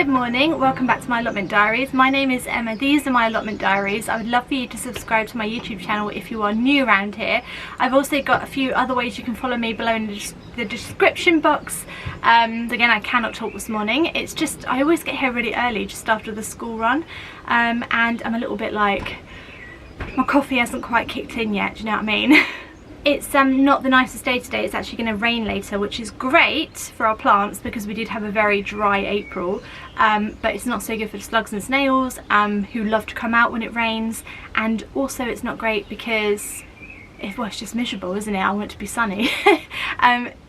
Good morning, welcome back to my allotment diaries. My name is Emma, these are my allotment diaries. I would love for you to subscribe to my YouTube channel if you are new around here. I've also got a few other ways you can follow me below in the description box. Again, I cannot talk this morning. It's just, I always get here really early just after the school run, and I'm a little bit like, my coffee hasn't quite kicked in yet, do you know what I mean? It's not the nicest day today. It's actually going to rain later, which is great for our plants because we did have a very dry April, but it's not so good for the slugs and snails who love to come out when it rains, and also it's not great because well, it's just miserable, isn't it? I want it to be sunny.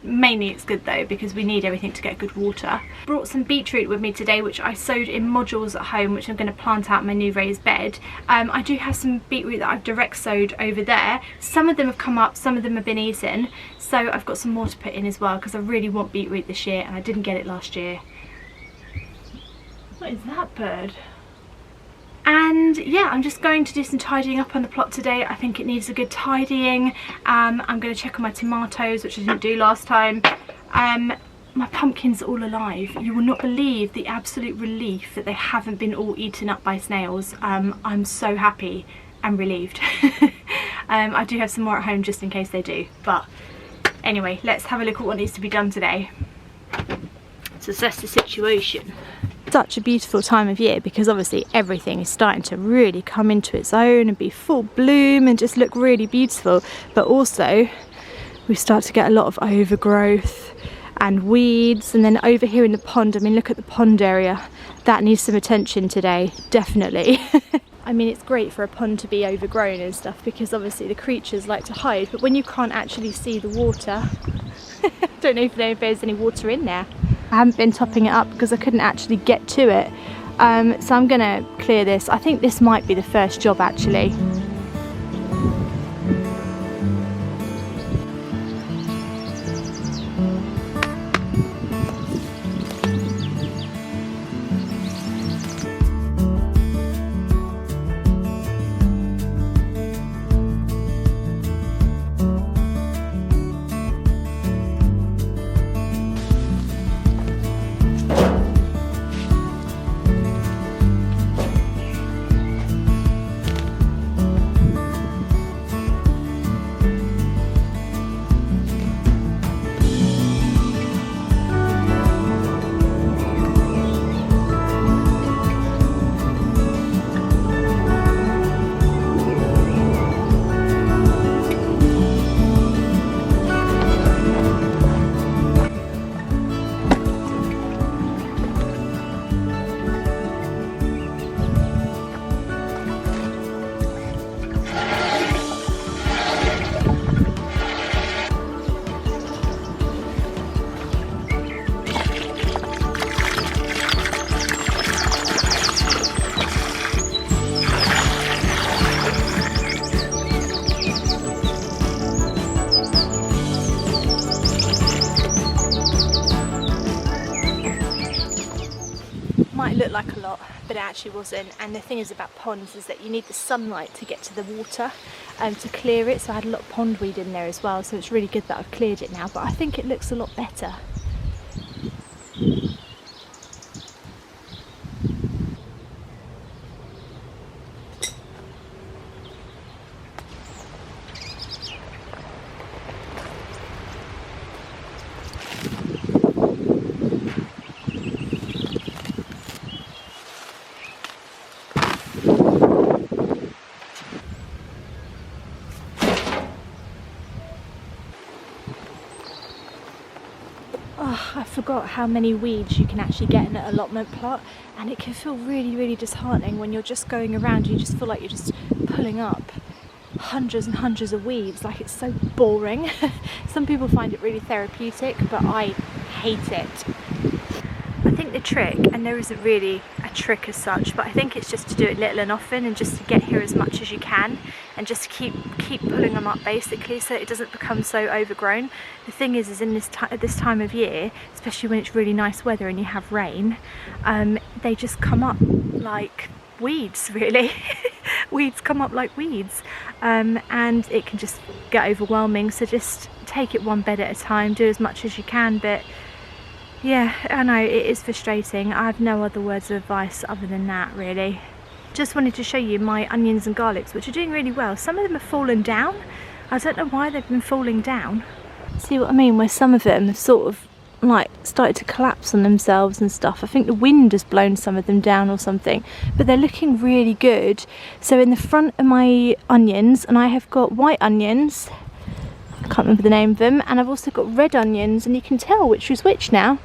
Mainly it's good though because we need everything to get good water. Brought some beetroot with me today, which I sowed in modules at home, which I'm going to plant out in my new raised bed. I do have some beetroot that I've direct sowed over there. Some of them have come up, some of them have been eaten, so I've got some more to put in as well because I really want beetroot this year and I didn't get it last year. What is that bird? And yeah, I'm just going to do some tidying up on the plot today. I think it needs a good tidying. I'm going to check on my tomatoes, which I didn't do last time. My pumpkins are all alive. You will not believe the absolute relief that they haven't been all eaten up by snails. I'm so happy and relieved. I do have some more at home just in case they do. But anyway, let's have a look at what needs to be done today to assess the situation. Such a beautiful time of year because obviously everything is starting to really come into its own and be full bloom and just look really beautiful, but also we start to get a lot of overgrowth and weeds. And then over here in the pond, I mean, look at the pond area, that needs some attention today, definitely. I mean, it's great for a pond to be overgrown and stuff because obviously the creatures like to hide, but when you can't actually see the water, I don't know if there's any water in there. I haven't been topping it up because I couldn't actually get to it, so I'm gonna clear this. I think this might be the first job actually. Might look like a lot, but it actually wasn't. And the thing is about ponds is that you need the sunlight to get to the water to clear it, so I had a lot of pondweed in there as well, so it's really good that I've cleared it now, but I think it looks a lot better. Oh, I forgot how many weeds you can actually get in an allotment plot, and it can feel really disheartening when you're just going around and you just feel like you're just pulling up hundreds and hundreds of weeds. Like, it's so boring. Some people find it really therapeutic, but I hate it. I think the trick, and there isn't really a trick as such, but I think it's just to do it little and often and just to get here as much as you can and just keep pulling them up basically so it doesn't become so overgrown. The thing is in at this time of year, especially when it's really nice weather and you have rain, they just come up like weeds, really. Weeds come up like weeds, and it can just get overwhelming, so just take it one bed at a time, do as much as you can, but Yeah, I know, it is frustrating. I have no other words of advice other than that, really. Just wanted to show you my onions and garlics, which are doing really well. Some of them have fallen down. I don't know why they've been falling down. See what I mean? Where some of them have sort of like started to collapse on themselves and stuff. I think the wind has blown some of them down or something, but they're looking really good. So in the front of my onions, and I have got white onions, I can't remember the name of them, and I've also got red onions, and you can tell which is which now,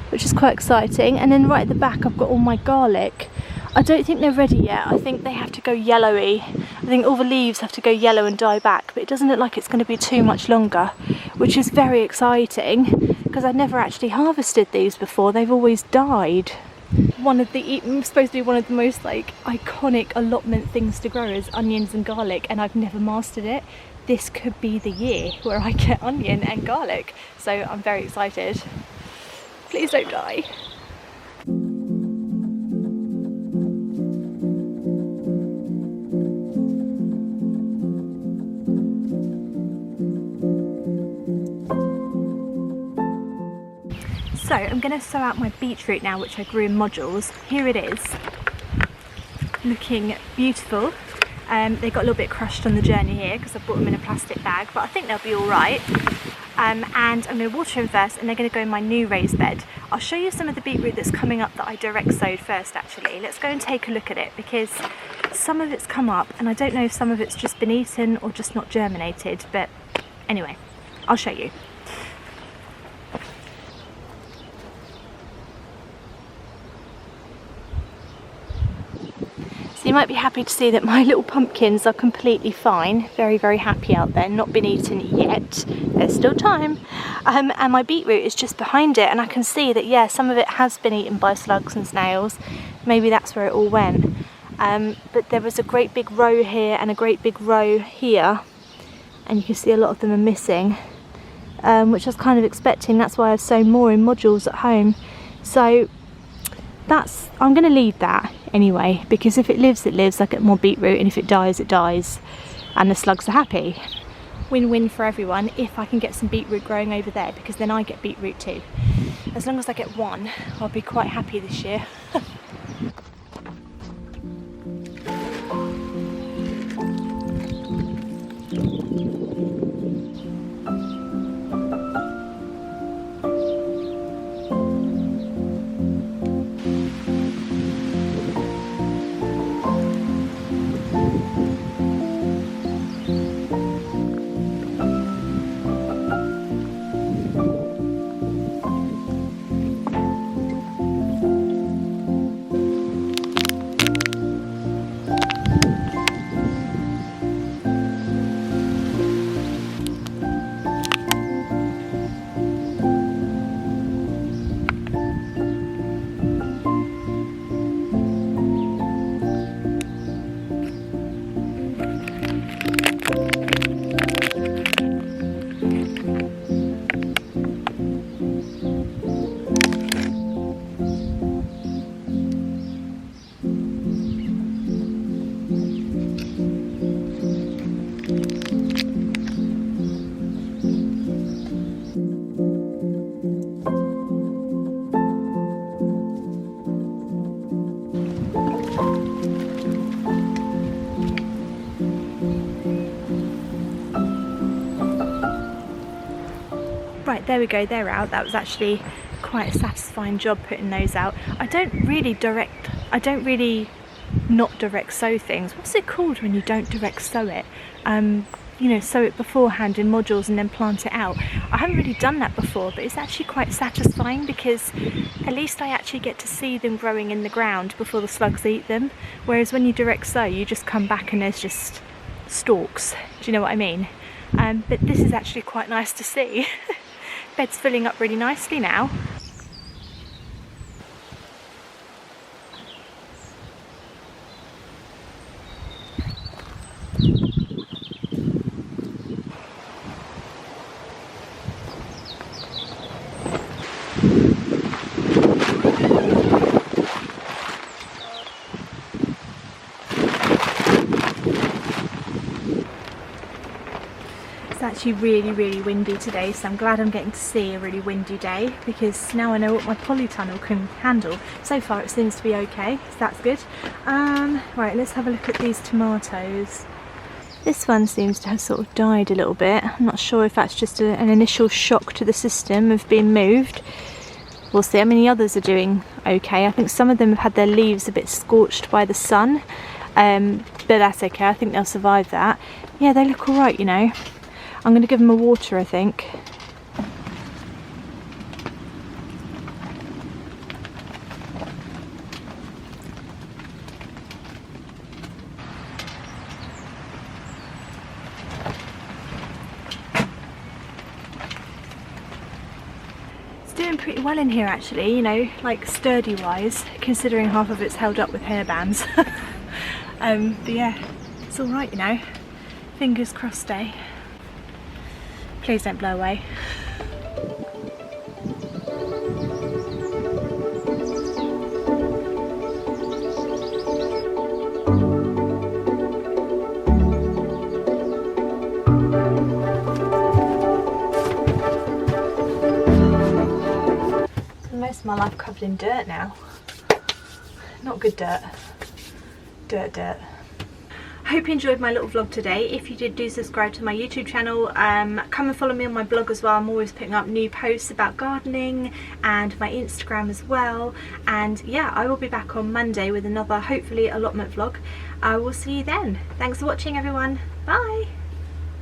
which is quite exciting. And then right at the back I've got all my garlic. I don't think they're ready yet. I think they have to go yellowy. I think all the leaves have to go yellow and die back, but it doesn't look like it's going to be too much longer, which is very exciting because I've never actually harvested these before. They've always died. Supposed to be one of the most like iconic allotment things to grow is onions and garlic, and I've never mastered it. This could be the year where I get onion and garlic, so I'm very excited. Please don't die. So I'm going to sow out my beetroot now, which I grew in modules. Here it is, looking beautiful. They got a little bit crushed on the journey here because I bought them in a plastic bag, but I think they'll be all right. And I'm going to water them first, and they're going to go in my new raised bed. I'll show you some of the beetroot that's coming up that I direct sowed first actually. Let's go and take a look at it, because some of it's come up and I don't know if some of it's just been eaten or just not germinated, but anyway, I'll show you. So you might be happy to see that my little pumpkins are completely fine. Very, very happy out there. Not been eaten yet. There's still time. And my beetroot is just behind it, and I can see that, yeah, some of it has been eaten by slugs and snails. Maybe that's where it all went. But there was a great big row here and a great big row here, and you can see a lot of them are missing, which I was kind of expecting. That's why I've sown more in modules at home. So I'm going to leave that anyway, because if it lives, it lives. I get more beetroot, and if it dies, it dies, and the slugs are happy. Win-win for everyone if I can get some beetroot growing over there, because then I get beetroot too. As long as I get one, I'll be quite happy this year. Right, there we go, they're out. That was actually quite a satisfying job putting those out. I don't really not direct sow things. What's it called when you don't direct sow it? You know, sow it beforehand in modules and then plant it out. I haven't really done that before, but it's actually quite satisfying, because at least I actually get to see them growing in the ground before the slugs eat them. Whereas when you direct sow, you just come back and there's just stalks. Do you know what I mean? But this is actually quite nice to see. Bed's filling up really nicely now. It's actually really windy today, so I'm glad I'm getting to see a really windy day, because now I know what my polytunnel can handle. So far it seems to be okay, so that's good. Right, let's have a look at these tomatoes. This one seems to have sort of died a little bit. I'm not sure if that's just an initial shock to the system of being moved. We'll see. I mean, the others are doing okay. I think some of them have had their leaves a bit scorched by the sun, but that's okay. I think they'll survive that. Yeah, they look alright, you know. I'm going to give them a water, I think. Doing pretty well in here actually, you know, like sturdy wise, considering half of it's held up with hairbands. But yeah, it's alright, you know. Fingers crossed, eh? Please don't blow away. Most of my life covered in dirt now. Not good dirt. Dirt. I hope you enjoyed my little vlog today. If you did, do subscribe to my YouTube channel. Come and follow me on my blog as well. I'm always putting up new posts about gardening, and my Instagram as well. And yeah, I will be back on Monday with another, hopefully, allotment vlog. I will see you then. Thanks for watching, everyone. Bye.